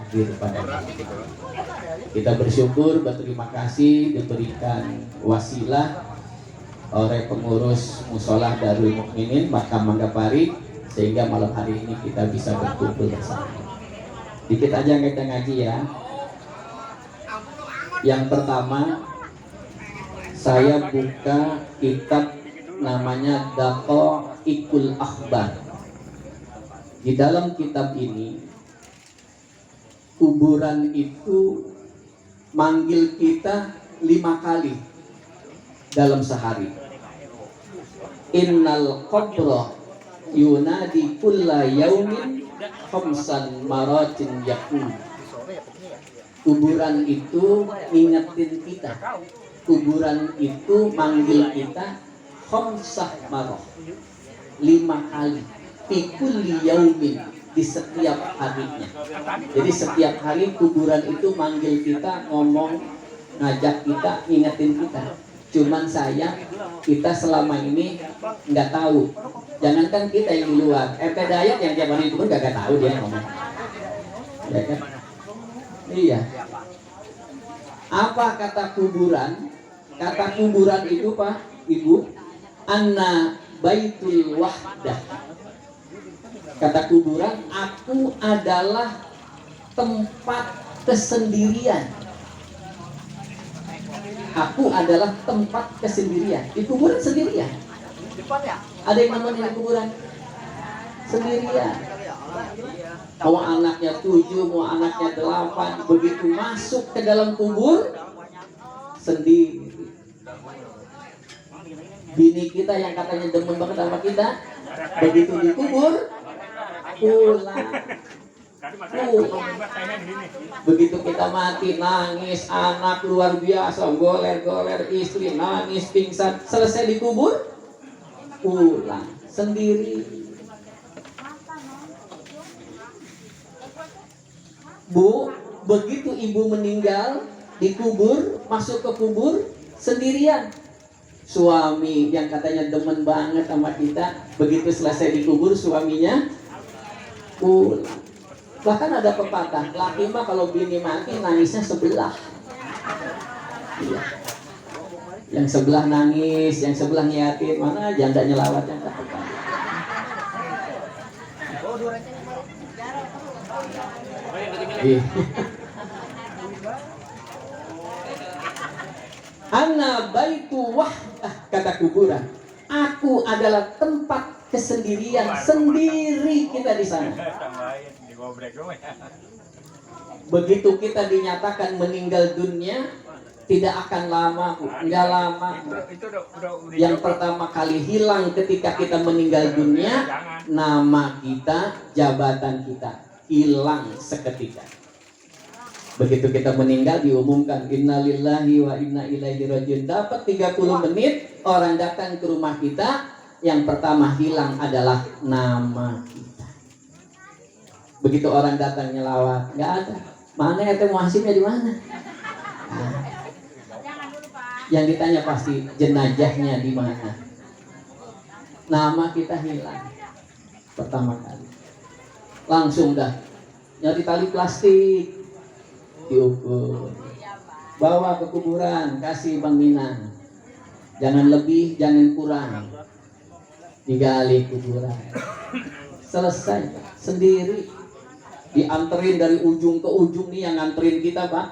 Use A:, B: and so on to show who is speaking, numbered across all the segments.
A: hadir pada hari ini. Kita bersyukur, berterima kasih diberikan wasilah oleh pengurus Musola Darul Mukminin Makam Manggapari sehingga malam hari ini kita bisa berkumpul bersama. Dikit aja kita ngaji ya. Yang pertama, saya buka kitab namanya Daqaiqul Akhbar. Di dalam kitab ini, kuburan itu manggil kita 5 kali dalam sehari. Innal qabra yunadi kulla yaumin khamsan maratin yaqul. Kuburan itu ngingetin kita. Kuburan itu manggil kita khamsah marah, 5 kali. Kulli yaumin, di setiap harinya. Jadi setiap hari kuburan itu manggil kita, ngomong, ngajak kita, ngingetin kita. Cuman sayang kita selama ini nggak tahu. Jangankan kita yang di luar, RT Dayat yang tiap hari itu pun nggak tahu dia ngomong. Ya kan? Iya. Apa kata kuburan? Kata kuburan itu Pak, Ibu, anna baitul wahdah. Kata kuburan, aku adalah tempat kesendirian. Aku adalah tempat kesendirian. Di kuburan sendirian. Ada yang namanya di kuburan sendirian. Mau anaknya 7, mau anaknya 8, begitu masuk ke dalam kubur sendiri. Bini kita yang katanya demen banget sama kita, begitu dikubur pulang. Begitu kita mati, nangis, anak luar biasa, goler-goler, istri nangis, pingsan, selesai dikubur pulang sendiri. Bu, begitu ibu meninggal dikubur, masuk ke kubur sendirian. Suami yang katanya demen banget sama kita, begitu selesai dikubur suaminya pulang. Bahkan ada pepatah, laki mah kalau bini mati nangisnya sebelah. Iya. Yang sebelah nangis, yang sebelah ngiatin, mana janda nyelawat yang katakan. Iya. Ana baitu wahdah, kata kuburan. Aku adalah tempat kesendirian, sendiri kita di sana. Begitu kita dinyatakan meninggal dunia, tidak akan lama, enggak lama. Yang pertama kali hilang ketika kita meninggal dunia, nama kita, jabatan kita hilang seketika. Begitu kita meninggal diumumkan innalillahi wa inna ilaihi rajiun. Dapat 30 menit orang datang ke rumah kita, yang pertama hilang adalah nama kita. Begitu orang datang nyelawat, nggak ada. Mana ya muhasibnya di mana? Nah, yang ditanya pasti jenazahnya di mana. Nama kita hilang pertama kali. Langsung dah nyari tali plastik, diukur, bawa ke kuburan, kasih Bang Minang. Jangan lebih, jangan kurang. Digali kuburan. Selesai, sendiri. Dianterin dari ujung ke ujung nih yang nganterin kita, Pak.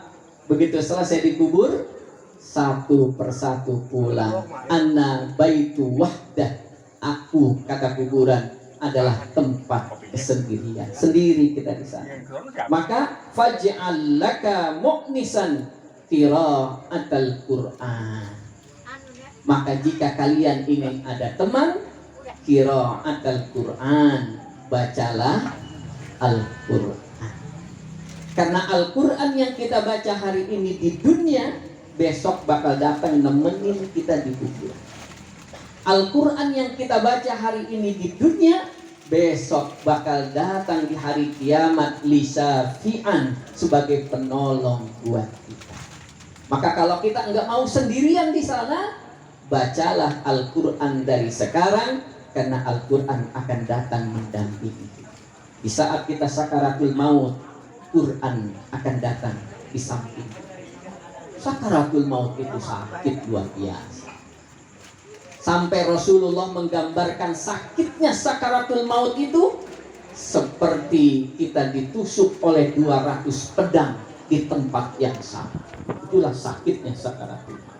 A: Begitu selesai dikubur, satu persatu pulang. Ana baitu wahdah. Aku, kata kuburan, adalah tempat kesendirian. Sendiri kita di sana. Maka faj'al laka mu'nisan qira'atal Qur'an. Maka jika kalian ingin ada teman, qira'atal Qur'an, bacalah Al-Quran. Karena Al-Quran yang kita baca hari ini di dunia, besok bakal datang nemenin kita di kuburan. Al-Quran yang kita baca hari ini di dunia, besok bakal datang di hari kiamat lisafi'an, sebagai penolong buat kita. Maka kalau kita enggak mau sendirian di sana, bacalah Al-Quran dari sekarang, karena Al-Quran akan datang mendampingi kita. Di saat kita sakaratul maut, Quran akan datang di samping. Sakaratul maut itu sakit luar biasa. Sampai Rasulullah menggambarkan sakitnya sakaratul maut itu seperti kita ditusuk oleh 200 pedang di tempat yang sama. Itulah sakitnya sakaratul maut.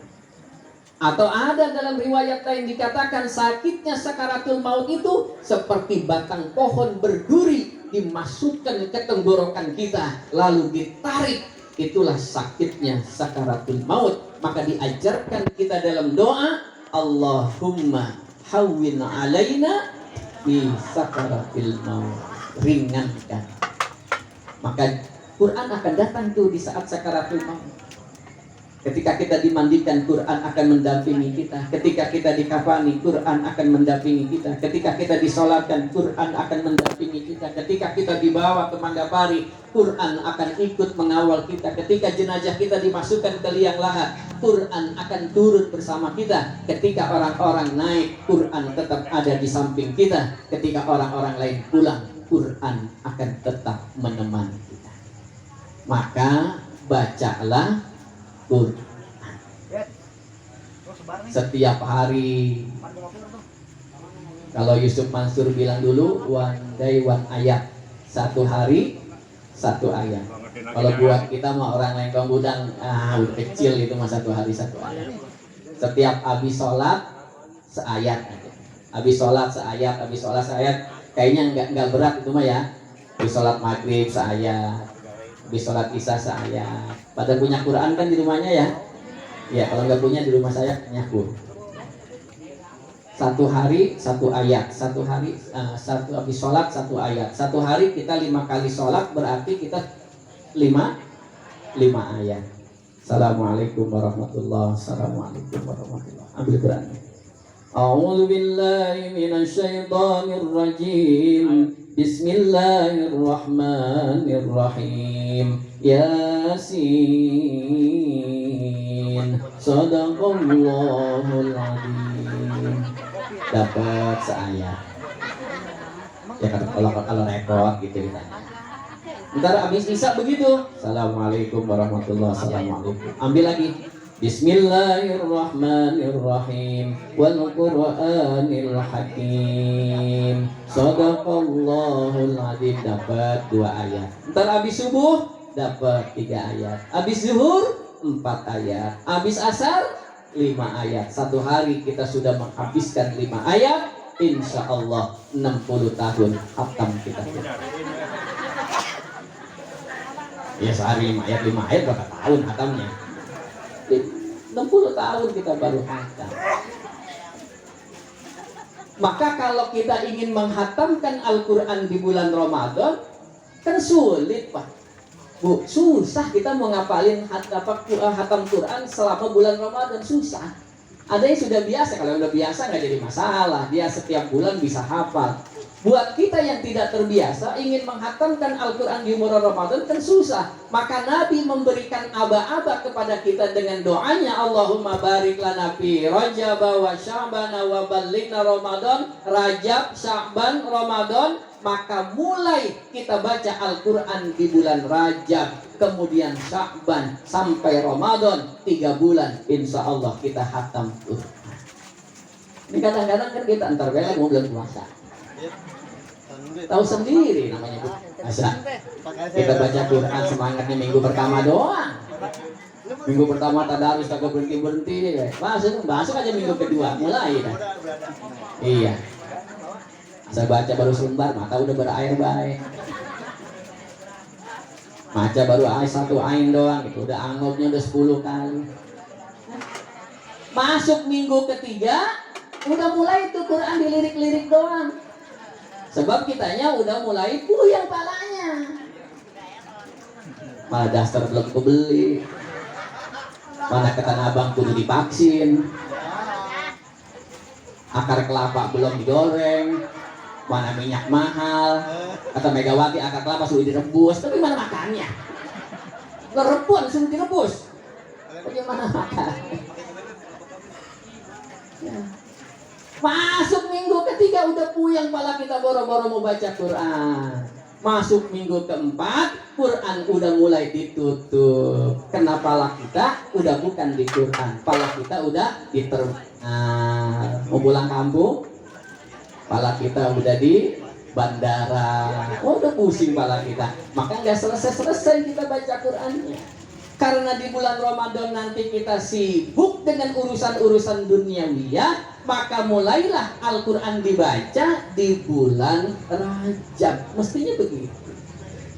A: Atau ada dalam riwayat lain dikatakan sakitnya sakaratul maut itu seperti batang pohon berduri dimasukkan ke tenggorokan kita lalu ditarik. Itulah sakitnya sakaratul maut. Maka diajarkan kita dalam doa, Allahumma hawwin alaina fi sakaratil maut. Ringankan. Maka Quran akan datang tuh di saat sakaratul maut. Ketika kita dimandikan, Quran akan mendampingi kita. Ketika kita dikafani, Quran akan mendampingi kita. Ketika kita disolatkan, Quran akan mendampingi kita. Ketika kita dibawa ke Mandapari, Quran akan ikut mengawal kita. Ketika jenazah kita dimasukkan ke liang lahat, Quran akan turun bersama kita. Ketika orang-orang naik, Quran tetap ada di samping kita. Ketika orang-orang lain pulang, Quran akan tetap menemani kita. Maka bacalah Quran setiap hari. Kalau Yusuf Mansur bilang dulu, one day one ayat, satu hari satu ayat. Kalau buat kita mah orang lain kaum budang, udah kecil itu mah satu hari satu ayat. Setiap habis sholat seayat aja. Habis sholat seayat, habis sholat seayat. Kayaknya nggak berat itu mah ya. Habis sholat maghrib seayat, habis sholat isya seayat. Pada punya Quran kan di rumahnya ya? Ya, kalau nggak punya di rumah saya nyakur. Satu hari satu ayat, satu hari satu habis sholat satu ayat. Satu hari kita 5 kali sholat berarti kita 5 ayat. Assalamualaikum warahmatullahi wabarakatuh. Ambil Quran. A'udzu billahi minasy syaithanir rajim. Bismillahirrahmanirrahim. Yasin. Shadaqallahul adzim. Dapat seayat. Ya kan kalau rekod gitu ditanya. Ntar habis isya begitu. Assalamualaikum warahmatullahi wabarakatuh. Ambil lagi. Bismillahirrahmanirrahim. Wal Qur'anil Hakim. Shadaqallahul adzim. Dapat 2 ayat. Ntar habis subuh dapat 3 ayat. Habis zuhur 4 ayat. Habis asar 5 ayat. Satu hari kita sudah menghabiskan 5 ayat. Insya Allah 60 tahun khatam kita. Ya sehari 5 ayat berapa tahun khatamnya? 60 tahun kita baru khatam. Maka kalau kita ingin menghatamkan Al-Quran di bulan Ramadan, kan sulit Pak. Bu, susah kita mau ngapalin hatam Quran selama bulan Ramadan, susah. Ada yang sudah biasa, kalau udah biasa nggak jadi masalah, dia setiap bulan bisa hafal. Buat kita yang tidak terbiasa ingin menghatamkan Al-Quran di bulan Ramadan kan susah. Maka Nabi memberikan aba-aba kepada kita dengan doanya, Allahumma barik lana fi Rajab wa Sya'ban wa ballighna Ramadan. Rajab, Sya'ban, Ramadan. Maka mulai kita baca Al-Quran di bulan Rajab, kemudian Sya'ban sampai Ramadan, 3 bulan insya Allah kita hatam Quran. Ini kadang-kadang kan kita antar bela mau bulan puasa. Tahu sendiri namanya Bu. Masa kita baca Quran semangatnya minggu pertama doang. Minggu pertama tadarus tak berhenti. Masuk aja minggu kedua mulai dah. Iya. Saya baca baru sumbar, mata udah berair baik. Baca baru ayat 1 ain doang, itu udah anggapnya udah 10 kali. Masuk minggu ketiga, udah mulai tuh Quran dilirik-lirik doang. Sebab kitanya udah mulai puyeng palanya. Malah daster belum kebeli. Mana ke Tanah Abang kudu divaksin. Akar kelapa belum digoreng. Mana minyak mahal. Kata Megawati akar kelapa sudah direbus. Tapi mana makannya? Lerepun suruh direbus. Bagaimana makan? Ya. Masuk minggu ketiga udah puyeng pala kita boro-boro mau baca Quran. Masuk minggu keempat, Quran udah mulai ditutup. Kenapa pala kita udah bukan di Quran, pala kita udah di mau pulang kampung, pala kita udah di bandara. Oh, udah pusing pala kita. Maka nggak selesai kita baca Qurannya. Karena di bulan Ramadan nanti kita sibuk dengan urusan-urusan duniawiyah, maka mulailah Al-Quran dibaca di bulan Rajab. Mestinya begitu.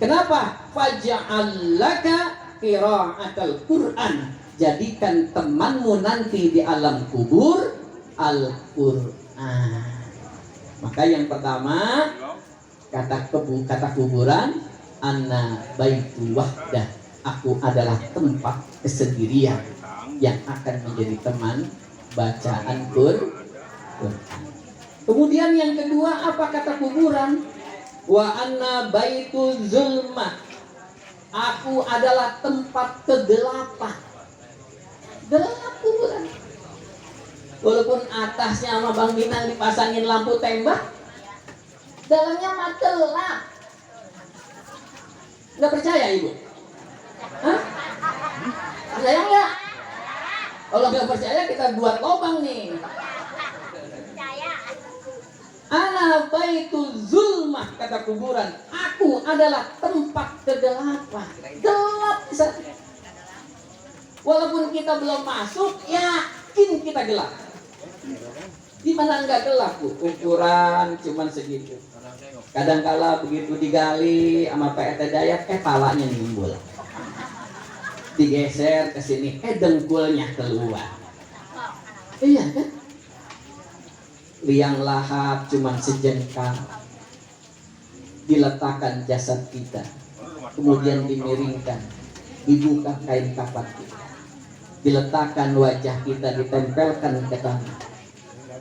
A: Kenapa? Faja'allaka qira'atal Quran. Jadikan temanmu nanti di alam kubur Al-Quran. Maka yang pertama, kata kuburan, anna baitu wahdah. Aku adalah tempat kesendirian yang akan menjadi teman bacaan Quran. Kemudian yang kedua, apa kata kuburan? Wa anna baitu zulmah. Aku adalah tempat kegelapan. Gelap kuburan. Walaupun atasnya sama Bang Minang dipasangin lampu tembak, dalamnya mah gelap. Nggak percaya ibu? Hah? Percaya nggak? Kalau nggak percaya kita buat lubang nih. Ana baitu zulmah, kata kuburan. Aku adalah tempat kegelapan. Gelap bisa. Walaupun kita belum masuk, yakin kita gelap. Di mana enggak gelap, Bu? Ukuran cuman segitu. Kadangkala begitu digali sama Pak RT Dayat, palanya nimbul. Digeser ke sini, dengkulnya keluar. Iya kan? Liang lahat cuman sejengkal. Diletakkan jasad kita, kemudian dimiringkan, dibuka kain kafan kita, diletakkan wajah kita, ditempelkan ke tanah,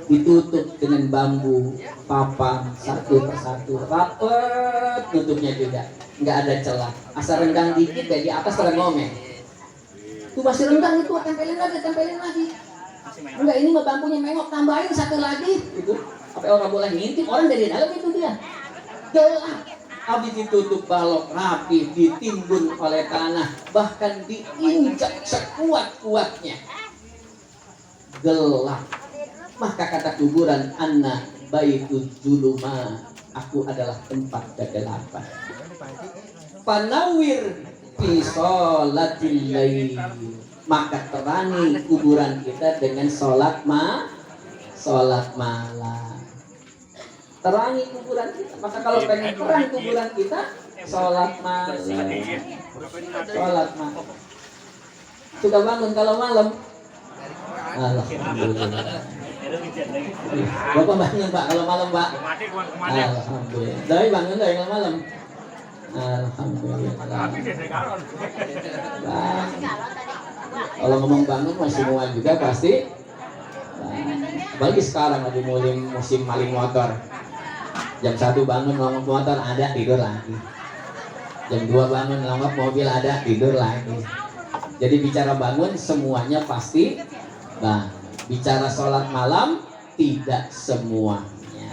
A: ditutup dengan bambu papan satu persatu, rapet tutupnya juga, nggak ada celah. Asal renggang dikit ya di atas pada ngomeng. Itu masih renggang, itu tempelin lagi. Enggak, ini mah bambunya mengok, tambahin satu lagi gitu. Apa orang boleh ngintip, orang dari dalam itu dia gelap. Habis ditutup balok rapi, ditimbun oleh tanah, bahkan diinjak sekuat-kuatnya, gelap. Maka kata kuburan, anna baitu zuluma, aku adalah tempat kegelapan. Panawir fi sholatil lail, maka terangi kuburan kita dengan sholat malam. Terangi kuburan kita. Maka kalau pengen terang kuburan kita, sholat malam. Sholat malam. Suka bangun kalau malam? Alhamdulillah. Bapak bangun Pak kalau malam Pak? Alhamdulillah. Dari bangun dari malam? Alhamdulillah. Kalau ngomong bangun masih semua juga pasti. Apalagi sekarang lagi musim maling motor. Jam 1 bangun ngomong motor, ada tidur lagi. Jam 2 bangun ngomong mobil, ada tidur lagi. Jadi bicara bangun semuanya pasti. Nah, bicara sholat malam tidak semuanya.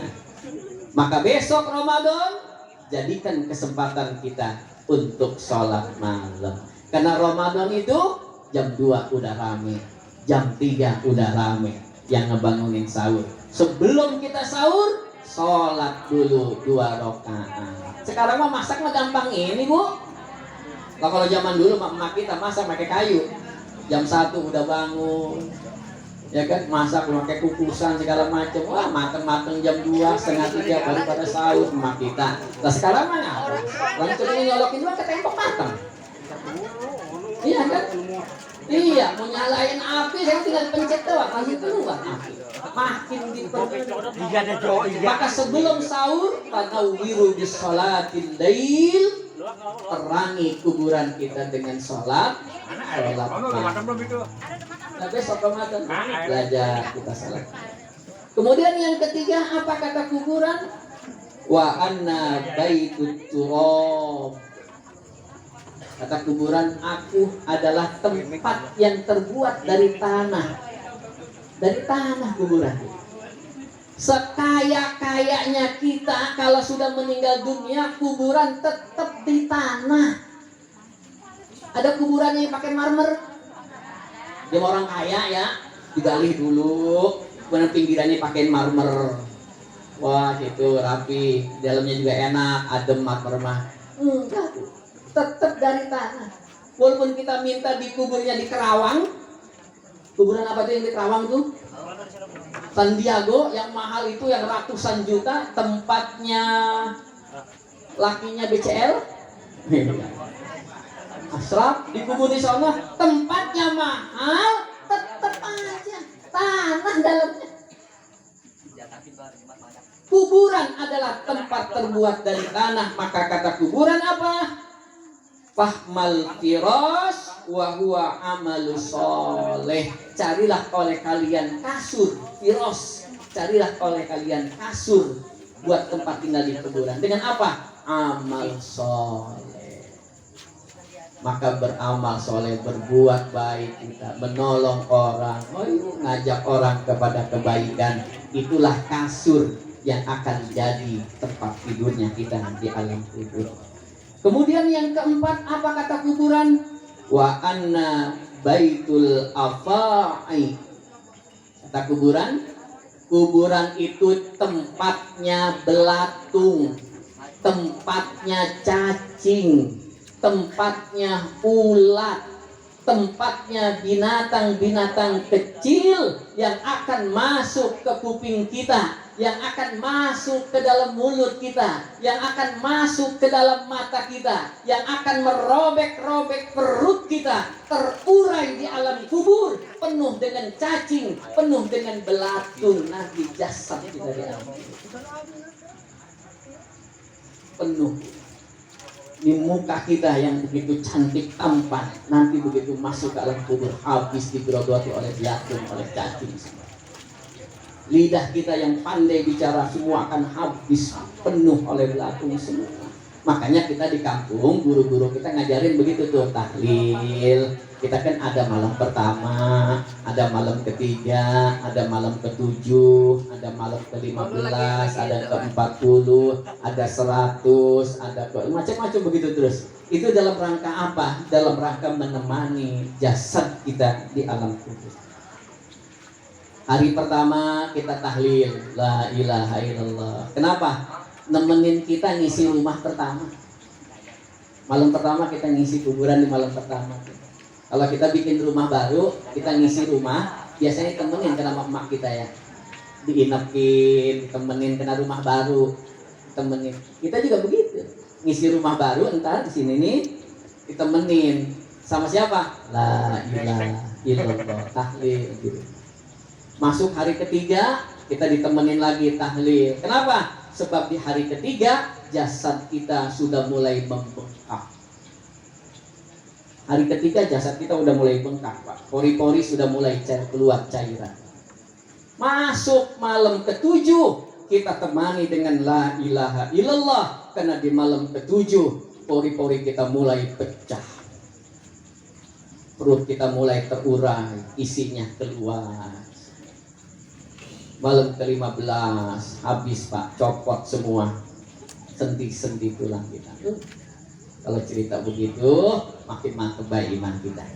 A: Maka besok Ramadan jadikan kesempatan kita untuk sholat malam. Karena Ramadan itu jam 2 udah rame, jam 3 udah rame yang ngebangunin sahur. Sebelum kita sahur, sholat dulu 2 rakaat. Sekarang mah masak mah gampang ini Bu. Nah, kalau zaman dulu mak kita masak pakai kayu. Jam 1 udah bangun, ya kan, masak pakai kukusan segala macam. Wah, mateng jam 2, setengah 3 baru pada sahur emak kita. Nah sekarang mana? Langsung ini nyolokin dulu ke tembok mateng. Iya kan? Iya, mau nyalain api saya tinggal pencet doang, langsung keluar api. Makin dipermudah. Maka sebelum sahur, fanawiru bis-sholatil lail, terangi kuburan kita dengan sholat malam. Nah, besok Ramadan belajar kita salat. Kemudian yang ketiga, apa kata kuburan? Wa anna baitut turab. Kata kuburan, aku adalah tempat yang terbuat dari tanah. Dari tanah kuburan. Sekaya-kayanya kita kalau sudah meninggal dunia, kuburan tetap di tanah. Ada kuburan yang pakai marmer. Dia orang kaya ya, digali dulu, kemudian pinggirannya pakai marmer. Wah, gitu rapi, dalamnya juga enak, adem marmer mah. Enggak, tetap dari tanah. Walaupun kita minta dikuburnya di Kerawang, kuburan apa tuh yang di Kerawang tuh? San Diego yang mahal itu, yang ratusan juta, tempatnya lakinya BCL. Asraf dikubur di sana, tempatnya mahal, tetap aja tanah dalamnya. Kuburan adalah tempat terbuat dari tanah, maka kata kuburan apa? Fahmal firas wa huwa amalu soleh. Carilah oleh kalian kasur firas, carilah oleh kalian kasur buat tempat tinggal di kuburan. Dengan apa? Amal soleh. Maka beramal soleh, berbuat baik kita, menolong orang, ngajak orang kepada kebaikan. Itulah kasur yang akan jadi tempat tidurnya kita di alam kubur. Kemudian yang keempat, apa kata kuburan? Wa anna baitul afai. Kata kuburan, kuburan itu tempatnya belatung, tempatnya cacing, tempatnya ulat, tempatnya binatang-binatang kecil yang akan masuk ke kuping kita, yang akan masuk ke dalam mulut kita, yang akan masuk ke dalam mata kita, yang akan merobek-robek perut kita, terurai di alam kubur, penuh dengan cacing, penuh dengan belatung, nanti jasad kita di alam kubur penuh. Di muka kita yang begitu cantik tampan, nanti begitu masuk ke alam kubur habis digerogoti oleh belatung, oleh cacing. Lidah kita yang pandai bicara semua akan habis penuh oleh belatung semua. Makanya kita di kampung, guru-guru kita ngajarin begitu tuh, tahlil. Kita kan ada malam pertama, ada malam ketiga, ada malam ketujuh, ada malam ke-15, ada ke-40, ada 100, ada macam-macam begitu terus. Itu dalam rangka apa? Dalam rangka menemani jasad kita di alam kubur. Hari pertama kita tahlil, la ilaha illallah. Kenapa? Nemenin kita ngisi rumah pertama. Malam pertama kita ngisi kuburan di malam pertama. Kalau kita bikin rumah baru, kita ngisi rumah, biasanya temenin kena emak kita ya. Diinapin, temenin kena rumah baru, temenin. Kita juga begitu. Ngisi rumah baru, entar di sini nih ditemenin sama siapa? La ilaha illallah, tahlil gitu. Masuk hari ketiga, kita ditemenin lagi tahlil. Kenapa? Sebab di hari ketiga jasad kita sudah mulai membengkak. Hari ketiga jasad kita udah mulai bengkak, Pak. Pori-pori sudah mulai keluar cairan. Masuk malam ketujuh, kita temani dengan la ilaha illallah. Karena di malam ketujuh, pori-pori kita mulai pecah. Perut kita mulai terurai, isinya keluar. Malam ke-15 habis, Pak, copot semua sendi-sendi tulang kita. Kalau cerita begitu makin mantap baik iman kita.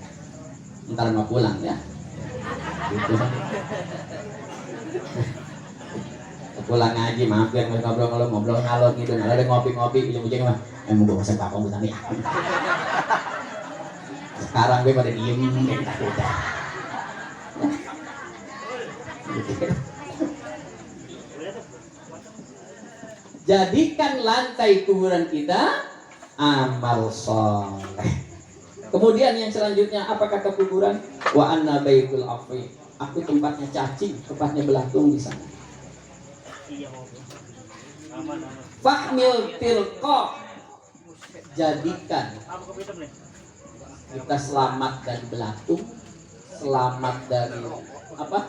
A: Ntar mau pulang ya. Gitu. Pulang ngaji mampir ngobrol ngalor gitu, ada ngopi-ngopi ujung-ujungnya mah mau gue pesan Pak Kombu tadi. Sekarang gue pada diem udah. Jadikan lantai kuburan kita amal soleh. Kemudian yang selanjutnya apa kata kuburan? Wa anna baitul afi. Aku tempatnya cacing, tempatnya belatung di sana. Fahmil tilqa. Jadikan kita selamat dari belatung, selamat dari apa?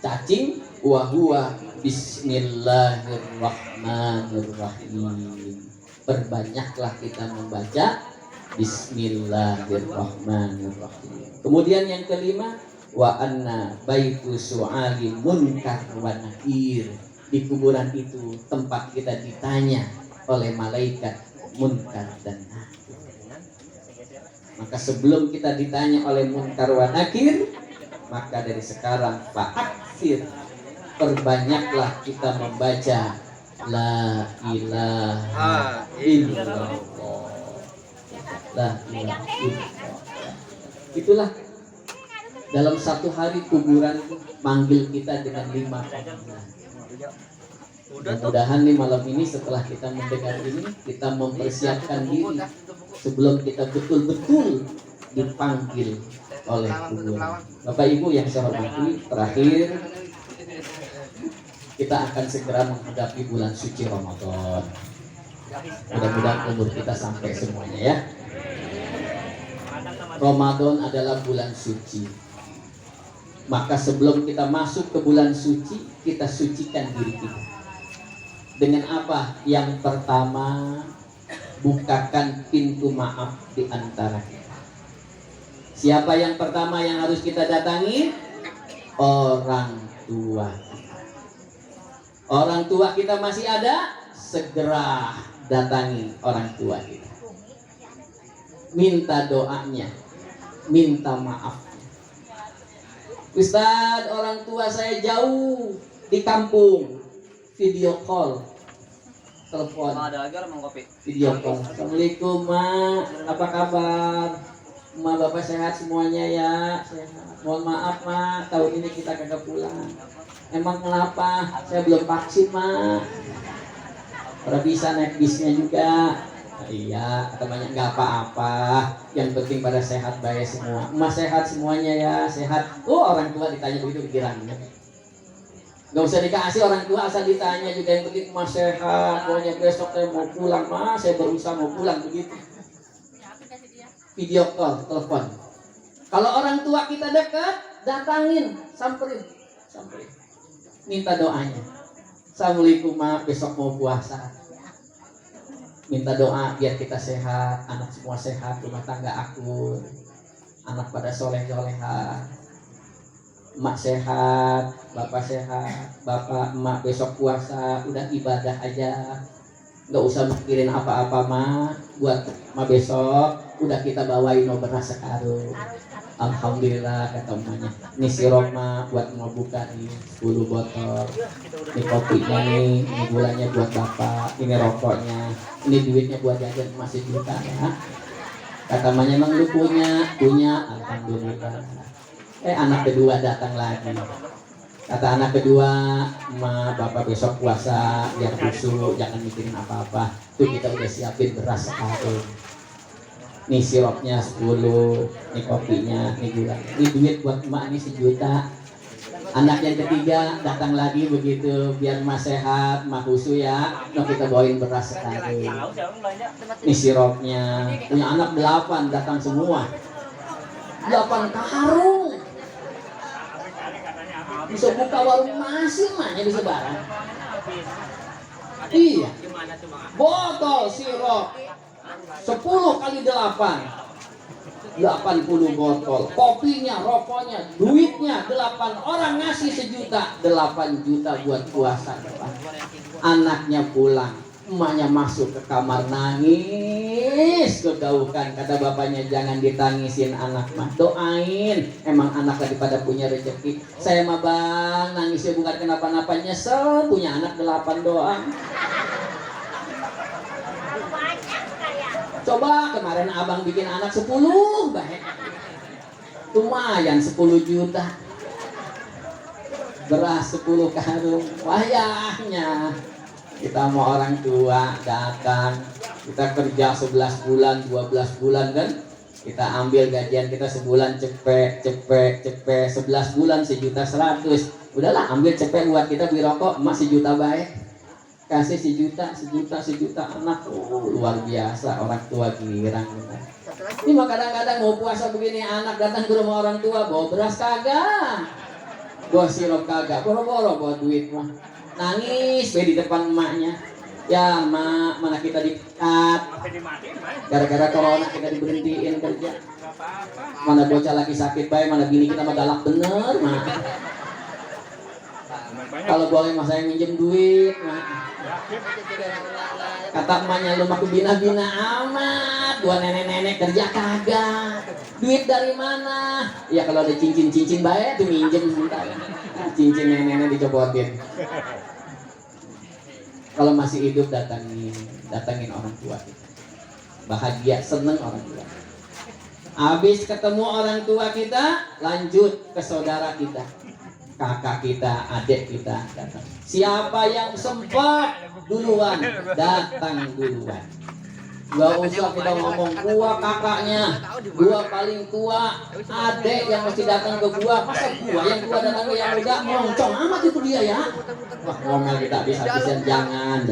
A: Cacing. Wa huwa bismillahirrahmanirrahim. Perbanyaklah kita membaca bismillahirrahmanirrahim. Kemudian yang kelima, wa anna baitu su'ali munkar wa nakir. Di kuburan itu tempat kita ditanya oleh malaikat munkar dan nakir. Maka sebelum kita ditanya oleh munkar wa nakir, maka dari sekarang fa'aksir, perbanyaklah kita membaca la ilaha illallah. La ilaha illallah. Itulah dalam satu hari kuburan manggil kita dengan 5 panggilan. Mudah-mudahan nih malam ini setelah kita mendengar ini, kita mempersiapkan diri sebelum kita betul-betul dipanggil oleh kuburan. Bapak Ibu yang saya hormati, terakhir kita akan segera menghadapi bulan suci Ramadan. Mudah-mudahan umur kita sampai semuanya ya. Ramadan adalah bulan suci. Maka sebelum kita masuk ke bulan suci, kita sucikan diri kita. Dengan apa? Yang pertama, bukakan pintu maaf di antara kita. Siapa yang pertama yang harus kita datangi? Orang tua kita. Orang tua kita masih ada? Segera datangi orang tua kita. Minta doanya, minta maaf. Ustaz, orang tua saya jauh di kampung. Video call, telepon, video call. Assalamualaikum mak, apa kabar? Ma, bapak sehat semuanya ya? Sehat. Mohon maaf mak, tahun ini kita kagak pulang. Emang kenapa? Saya belum vaksin mak. Ora bisa naik bisnya juga. Iya, katanya nggak apa-apa. Yang penting pada sehat baik semua. Emak sehat semuanya ya, sehat. Oh, orang tua ditanya begitu pikirannya. Gak usah dikasih orang tua, asal ditanya juga yang penting emak sehat. Pokoknya besok saya mau pulang mas, saya berusaha mau pulang begitu. Video call, telepon. Kalau orang tua kita dekat, datangin, samperin. Minta doanya. Assalamualaikum mak, besok mau puasa. Minta doa biar kita sehat, anak semua sehat, rumah tangga akur, anak pada soleh-soleha, emak sehat, bapak sehat, bapak emak besok puasa, udah ibadah aja, nggak usah mikirin apa-apa mak, buat emak besok, udah kita bawain beras sekarung. Alhamdulillah kata emaknya. Ini sirup mak buat mau buka nih 10 botol. Ini kopinya nih, ini gulanya buat bapak, ini rokoknya, ini duitnya buat jajan masih juta ya. Kata emaknya emang lu punya, alhamdulillah. Anak kedua datang lagi. Kata anak kedua, emak bapak besok puasa biar khusyuk, jangan mikirin apa-apa. Tuh kita udah siapin beras sekarung. Nih sirupnya 10, nih kopinya, nih gula. Ini duit buat emak nih 1 juta. Anak yang ketiga datang lagi begitu, biar emak sehat, emak khusyuk ya. Nah kita bawain beras sekarung. Nih sirupnya. Punya anak 8 datang semua. 8 karung. Bisa buka warung nasi emaknya di Sebaran. Iya. Botol sirup 10 kali 8 80 botol. Kopinya, rokoknya, duitnya 8 orang ngasih 1 juta. 8 juta buat puasa. Anaknya pulang, emaknya masuk ke kamar nangis kegaukan. Kata bapaknya jangan ditangisin anak mah, doain. Emang anak daripada punya rezeki. Saya mah bang nangisnya bukan kenapa-napa, nyesel punya anak 8 doang. Coba kemarin abang bikin anak 10 baik. Lumayan 10 juta. Beras 10 karung. Wayahnya kita mau orang tua datang, kita kerja 11 bulan, 12 bulan kan, kita ambil gajian kita sebulan cepet 11 bulan 1.100.000. Udahlah ambil cepet buat kita beli rokok, emak 1 juta baik. Kasih 1 juta anak. Luar biasa orang tua girang. Ini mah kadang-kadang mau puasa begini anak datang ke rumah orang tua bawa beras kagak, bawa sirup kagak, boro-boro bawa duit mah. Nangis di depan emaknya. Ya mak, mana kita di-cut. Gara-gara corona kita diberhentiin kerja. Mana bocah lagi sakit baik, mana bini kita mah galak bener mak. Kalau boleh mas saya minjem duit mak. Kata emaknya lu mah bina-bina amat, dua nenek-nenek kerja kagak. Duit dari mana? Ya kalau ada cincin-cincin baik tuh minjem sebentar. Cincin nenek-nenek dicopotin. Kalau masih hidup datangin orang tua kita. Bahagia, seneng orang tua. Habis ketemu orang tua kita, lanjut ke saudara kita. Kakak kita, adik kita datang. Siapa yang sempat duluan, datang duluan. Gak usah kita ngomong gua kakaknya, gua paling tua, adek yang mesti datang ke gua. Masa gua yang tua datang ke yang muda, moncong amat itu dia ya. Wah ngomel kita habis-habisan, jangan.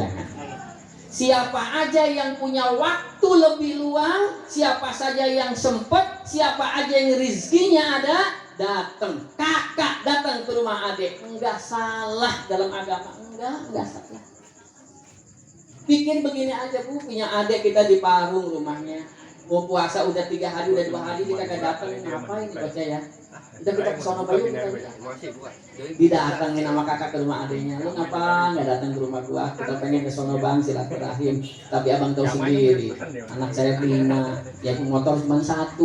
A: Siapa aja yang punya waktu lebih luang, siapa saja yang sempat, siapa aja yang rezekinya ada, datang. Kakak datang ke rumah adik, enggak salah dalam agama, enggak salah. Bikin begini aja bu, punya adik kita di Parung rumahnya, mau puasa udah 3 hari, udah 2 hari dia kagak datang, ngapain dibaca ya? Udah kita ke sono bayu kita didatangin sama kakak ke rumah adiknya, lu ngapa nggak datang ke rumah gua? Kita pengen ke sono bang silaturahim, tapi abang tahu sendiri, anak saya 5, yang motor cuma 1,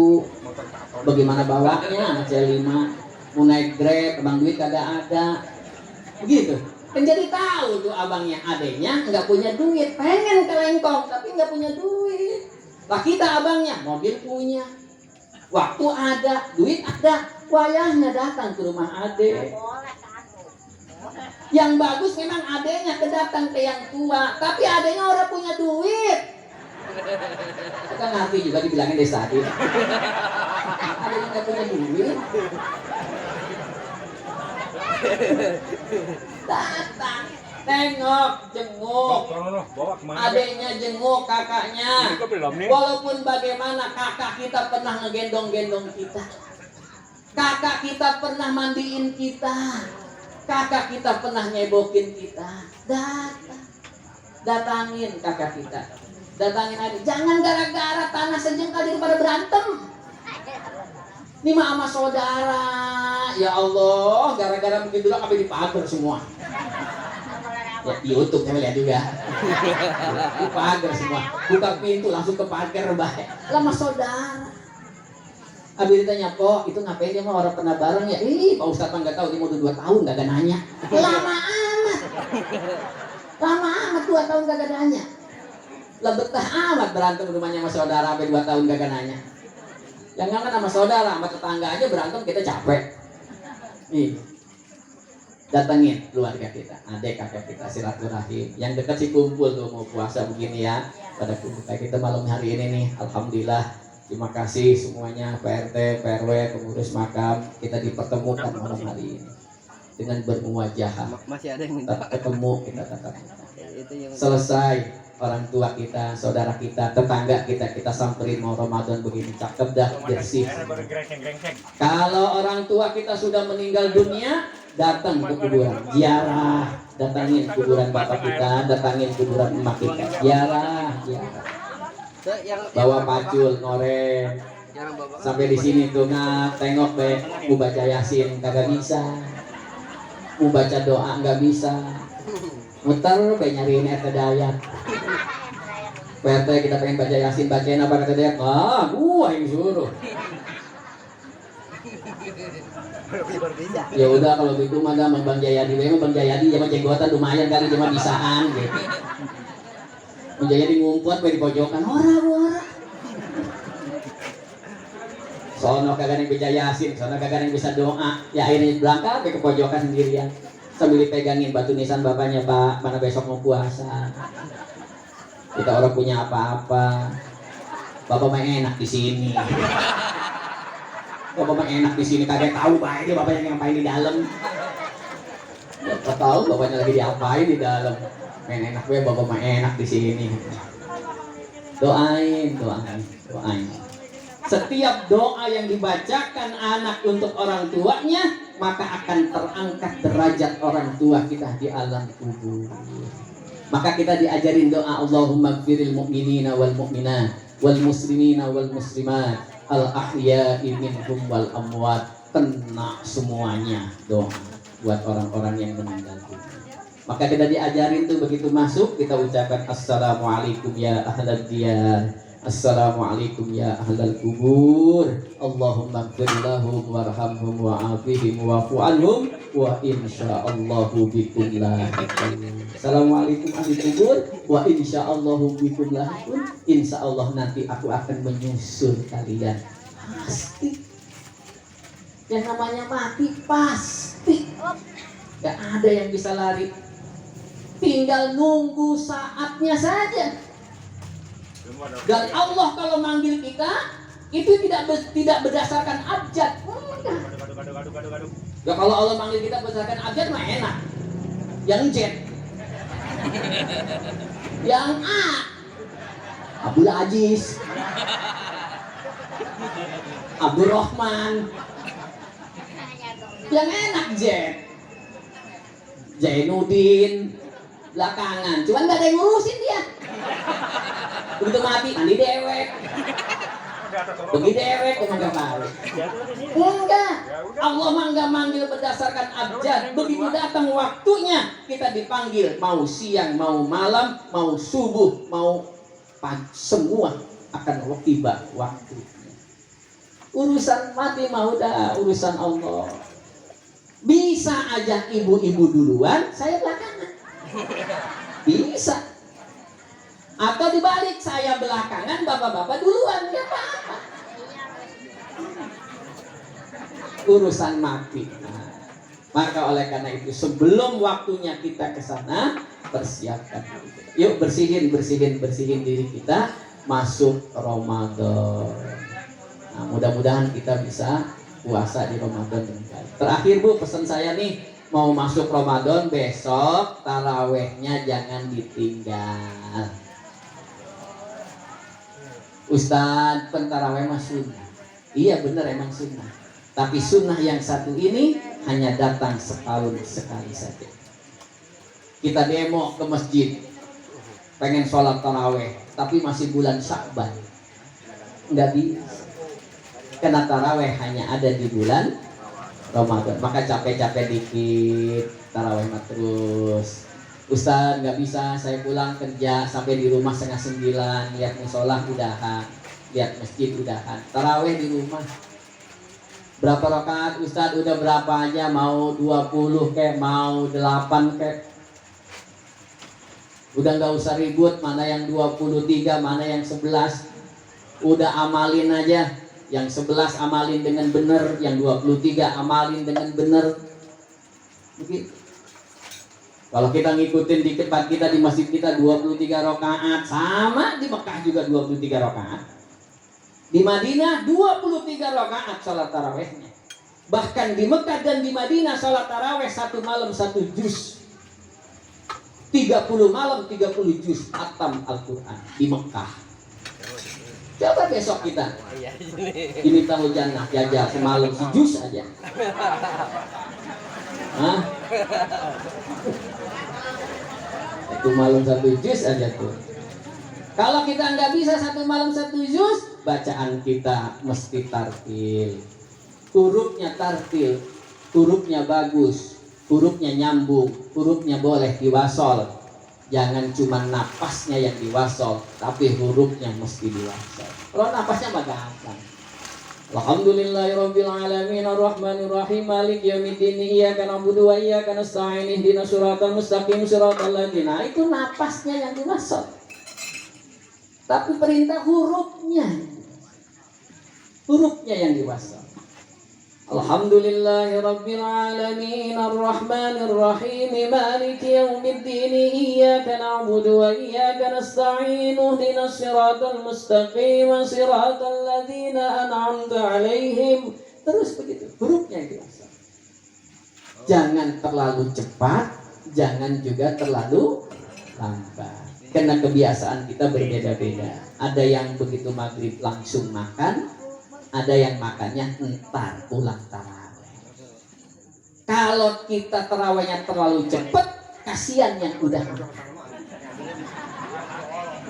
A: bagaimana bawanya? Anak saya 5, mau naik Grab, abang duit kagak ada, begitu. Kan jadi tahu tuh abangnya adeknya nggak punya duit, pengen ke Lengkong tapi nggak punya duit. Lah kita abangnya mobil punya, waktu ada, duit ada, wayahnya datang ke rumah adek. Yang bagus memang adeknya kedatang ke yang tua, tapi adeknya orang punya duit. Kita ngerti juga dibilangin dari tadi. Adeknya nggak punya duit. Datang, tengok, jenguk, adiknya jenguk kakaknya. Walaupun bagaimana kakak kita pernah ngegendong-gendong kita, kakak kita pernah mandiin kita, kakak kita pernah nyebokin kita. Datangin kakak kita, datangin adik. Jangan gara-gara tanah sejengkal jadi pada berantem. Ini mah sama saudara, ya Allah, gara-gara begitu doang sampai dipagar semua. Ya, di YouTube saya lihat juga. Dipagar semua, buka pintu langsung ke pagar baik. Lama saudara. Abis ditanya, kok itu ngapain dia mah orang pernah bareng ya? Ih, Pak Ustadz mah nggak tahu, dia mau 2 tahun nggak nanya. Lama amat 2 tahun nggak nanya. Lah betah amat berantem rumahnya sama saudara sampai 2 tahun nggak nanya. Jangan kan sama saudara, sama tetangga aja berantem kita capek. Nih, datengin keluarga kita, adik kakak kita, silaturahim. Yang dekat sih kumpul tuh mau puasa begini ya. Pada kumpul kayak kita malam hari ini nih, alhamdulillah. Terima kasih semuanya, PRT, PRW, pengurus makam, kita dipertemukan malam hari ini dengan bermuwajahah. Masih ada yang minta ketemu kita tatap muka. Selesai. Orang tua kita, saudara kita, tetangga kita samperin mau Ramadan begini cakep dah, bersih. Kalau orang tua kita sudah meninggal dunia, datang ke kuburan, ziarah, datangin kuburan bapak kita, datangin kuburan emak kita, ziarah. Bawa pacul, ngorek. Sampai di sini tuh tengok be, mau baca Yasin kagak bisa, mau baca doa nggak bisa. Muter be nyariin RT Dayat. PRT kita pengen baca Yasin, bacain apa kata Dayat? Gua yang suruh. Ya udah kalau gitu mah sama Bang Jayadi, Bang Jayadi sama jenggotan lumayan kali cuma bisaan gitu. Bang Jayadi ngumpet di pojokan, ora. Sono kagak yang baca Yasin, sono kagak yang bisa doa. Ya akhirnya berangkat ke pojokan sendirian. Sambil dipegangin batu nisan bapaknya, Pak, mana besok mau puasa. Kita orang punya apa-apa. Bapak mah enak di sini. Bapak mah enak di sini, kagak tahu baik dia bapaknya ngapain di dalam. Bapak tahu bapaknya lagi diapain di dalam. Main enak gue, bapak mah enak di sini. Doain. Setiap doa yang dibacakan anak untuk orang tuanya, maka akan terangkat derajat orang tua kita di alam kubur. Maka kita diajarin doa Allahumma gfiril mu'minina wal mu'minat wal muslimina wal muslimat al ahya'i minhum wal amwat. Kena semuanya doa buat orang-orang yang meninggal dunia. Maka kita diajarin tuh begitu masuk kita ucapkan assalamualaikum ya ahlal diyar, assalamualaikum ya ahlal kubur, Allahumma gfir lahum warhamhum wa'afihim wa'fu anhum wa insyaallahu bikum lahiqun. Assalamualaikum ahli kubur wa insyaallahu bikum lahiqun. Insyaallah nanti aku akan menyusul kalian. Pasti. Yang namanya mati pasti. Gak ada yang bisa lari. Tinggal nunggu saatnya saja. Dan Allah kalau manggil kita itu tidak berdasarkan abjad. Ya kalau Allah manggil kita berdasarkan abjad mah enak. Yang Z, yang A, Abdul Aziz, Abdul Rahman. Yang enak Z, Zainuddin. Belakangan, cuman gak ada yang ngurusin dia. Begitu mati, mandi dewek. Begitu dewek, enggak tahu. Enggak, Allah mah enggak manggil berdasarkan abjad. Begitu datang waktunya, kita dipanggil. Mau siang, mau malam, mau subuh, mau pagi, semua akan tiba waktunya. Urusan mati mah udah urusan Allah. Bisa aja ibu-ibu duluan, saya belakangan. Bisa. Atau dibalik, saya belakangan, bapak-bapak duluan, nggak apa-apa. Urusan mati. Nah, maka oleh karena itu sebelum waktunya kita ke sana, persiapkan. Yuk bersihin diri kita masuk Ramadan. Nah, mudah-mudahan kita bisa puasa di Ramadan dengan baik. Terakhir Bu, pesan saya nih. Mau masuk Ramadan besok tarawehnya jangan ditinggal. Ustadz, pentaraweh mah sunnah. Iya bener emang sunnah. Tapi sunnah yang satu ini hanya datang setahun sekali saja. Kita demo ke masjid, pengen sholat taraweh, tapi masih bulan Sya'ban. Nggak bisa. Karena taraweh hanya ada di bulan Ramadan, maka capek-capek dikit taraweh mah terus. Ustaz nggak bisa, saya pulang kerja sampai di rumah 8:30, lihat musola udahan, lihat masjid udahan, taraweh di rumah. Berapa rakaat Ustaz? Udah berapa aja, mau 20 kek, mau 8 kek. Udah nggak usah ribut mana yang 23, mana yang 11. Udah amalin aja. Yang 11 amalin dengan benar, yang 23 amalin dengan benar. Begitu. Kalau kita ngikutin di tempat kita di masjid kita 23 rakaat, sama di Mekah juga 23 rakaat. Di Madinah 23 rakaat salat tarawehnya. Bahkan di Mekah dan di Madinah salat taraweh 1 malam 1 juz. 30 malam 30 juz khatam Al-Qur'an di Mekah. Coba besok kita ini tahu jannah jajal semalam sejus aja. Hah? Itu malam 1 juz aja tuh. Kalau kita nggak bisa 1 malam 1 juz, bacaan kita mesti tartil. Hurufnya tartil, hurufnya bagus, hurufnya nyambung, hurufnya boleh diwasol. Jangan cuma napasnya yang diwasol, tapi hurufnya mesti diwasol. Kalau napasnya mah gampang. Alhamdulillahirabbil alamin arrahmanir rahim maliki yaumiddin iyyaka na'budu wa iyyaka nasta'in ihdinas siratal mustaqim siratal ladzina. Itu napasnya yang diwasol. Tapi perintah hurufnya yang diwasol. Alhamdulillahirabbil alamin arrahmanir rahim maliki yaumiddin iyyaka na'budu wa iyyaka nasta'in ihdinas siratal mustaqim siratal ladzina an'amta 'alaihim. Terus begitu hurufnya diwasal. Jangan terlalu cepat, jangan juga terlalu lambat. Karena kebiasaan kita berbeda-beda. Ada yang begitu maghrib langsung makan, ada yang makannya entar pulang taraweh. Kalau kita tarawehnya terlalu cepat, kasihan yang udah makan.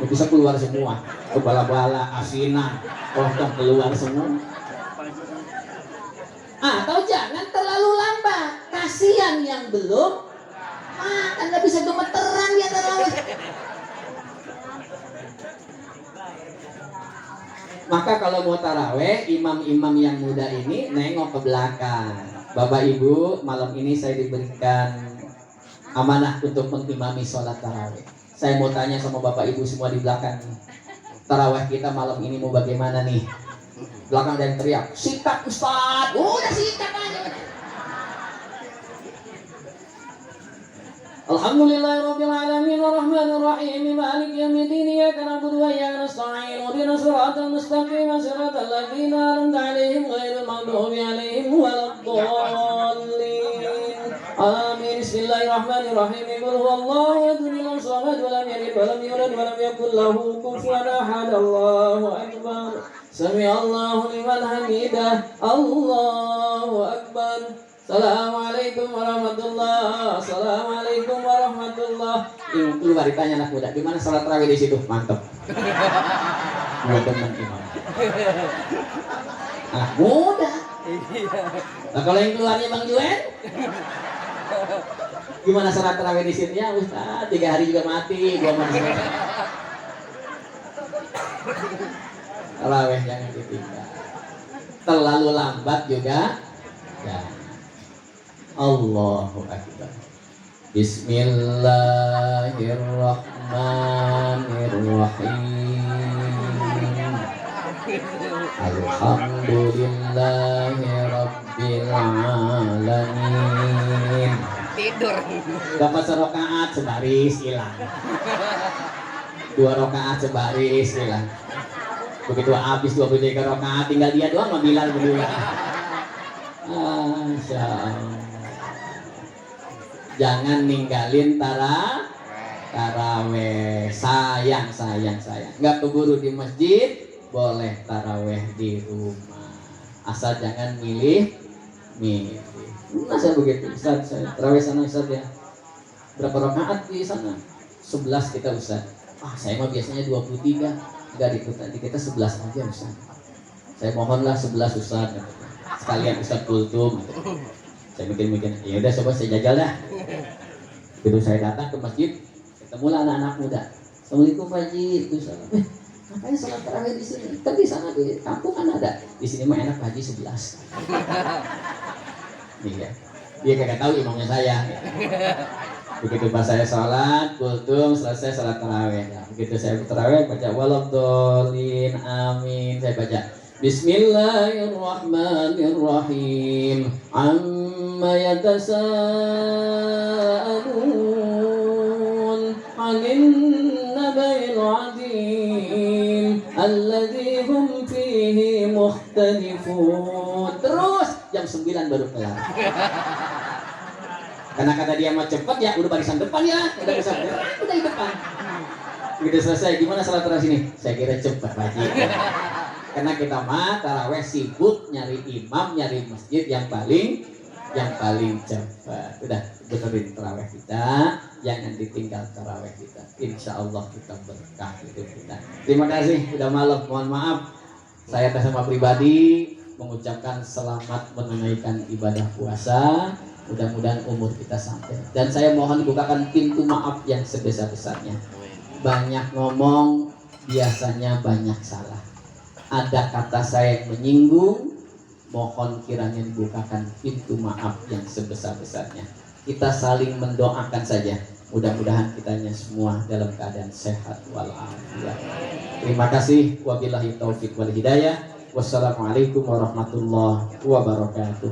A: bisa keluar semua, kepala-bala, asinan, potong keluar semua. Atau jangan terlalu lambat, kasihan yang belum makan, nggak bisa gemeteran dia tarawih. Maka kalau mau taraweh, imam-imam yang muda ini nengok ke belakang. Bapak Ibu, malam ini saya diberikan amanah untuk mengimami sholat taraweh. Saya mau tanya sama Bapak Ibu semua di belakang nih, taraweh kita malam ini mau bagaimana nih? Belakang ada yang teriak, sikat Ustaz, udah sikat aja. Alhamdulillahirabbil alamin arrahmanir rahim maliki yaumiddin iyyaka na'budu wa iyyaka nasta'in ihdinas siratal mustaqim siratal ladzina an'amta 'alaihim ghairil maghdubi 'alaihim waladdallin. Amin. Bismillahirrahmanirrahim. Qul huwallahu ahad, Allahu samad, lam yalid wa lam yulad wa lam yakul lahu kufuwan ahad. Allahu akbar. Sami'allahu liman hamidah. Allahu akbar. Assalamualaikum warahmatullah. Assalamualaikum warahmatullah. Ini keluar ditanya anak muda, gimana sholat tarawih di situ? Mantap. Buat teman imam. Anak muda. Nah, kalau yang keluarnya Bang Juwen, gimana sholat tarawih di situ? Ya Ustaz, 3 hari juga mati. Gua masuk. Tarawih jangan ditinggal. Terlalu lambat juga. Ya. Allahu akbar. Bismillahirrahmanirrahim. Alhamdulillahirabbil alamin. Tidur. Dapat serakaat sebaris hilang. 2 rakaat sebaris hilang. Begitu habis 23 rakaat tinggal dia doang sama Bilal berdua. Masya Allah. Jangan ninggalin taraweh. Sayang. Nggak keburu di masjid, boleh taraweh di rumah. Asal jangan milih. Masa begitu? Ustaz, saya taraweh sana Ustaz ya. Berapa rakaat di sana? 11 kita Ustaz. Saya mah biasanya 23. Enggak di kita 11 aja Ustaz. Saya mohonlah 11 Ustaz. Sekalian Ustaz kultum. Saya mikir, ya udah coba saya jajal dah. Begitu saya datang ke masjid, ketemulah anak-anak muda. Assalamualaikum Pak Haji. Makanya sholat tarawih di sini. Kan di sana di kampung kan ada. Di sini mah enak Pak Haji 11. Iya. Dia kagak tahu imamnya saya. Begitu pas saya sholat, kultum, selesai sholat tarawih. Begitu saya tarawih, baca waladdallin, amin. Saya baca Bismillahirrahmanirrahim. Amma yatasaalun 'anil naba'il 'adzim alladzi hum fihi mukhtalifun. Terus jam 9 baru kelar. Karena kata dia mah cepet ya, udah barisan depan ya, udah di depan. Begitu selesai, gimana salat tarawih sini? Saya kira cepet Pak Haji. Karena kita mah tarawih sibuk nyari imam, nyari masjid yang paling cepat. Udah benerin tarawih kita, jangan ditinggal tarawih kita. Insya Allah kita berkah hidup kita. Terima kasih, udah malam. Mohon maaf, saya atas nama pribadi mengucapkan selamat menunaikan ibadah puasa. Mudah-mudahan umur kita sampai. Dan saya mohon bukakan pintu maaf yang sebesar-besarnya. Banyak ngomong, biasanya banyak salah. Ada kata saya yang menyinggung, mohon kiranya dibukakan pintu maaf yang sebesar-besarnya. Kita saling mendoakan saja. Mudah-mudahan kitanya semua dalam keadaan sehat walafiat. Terima kasih. Wabillahi taufiq wal hidayah. Wassalamualaikum warahmatullahi wabarakatuh.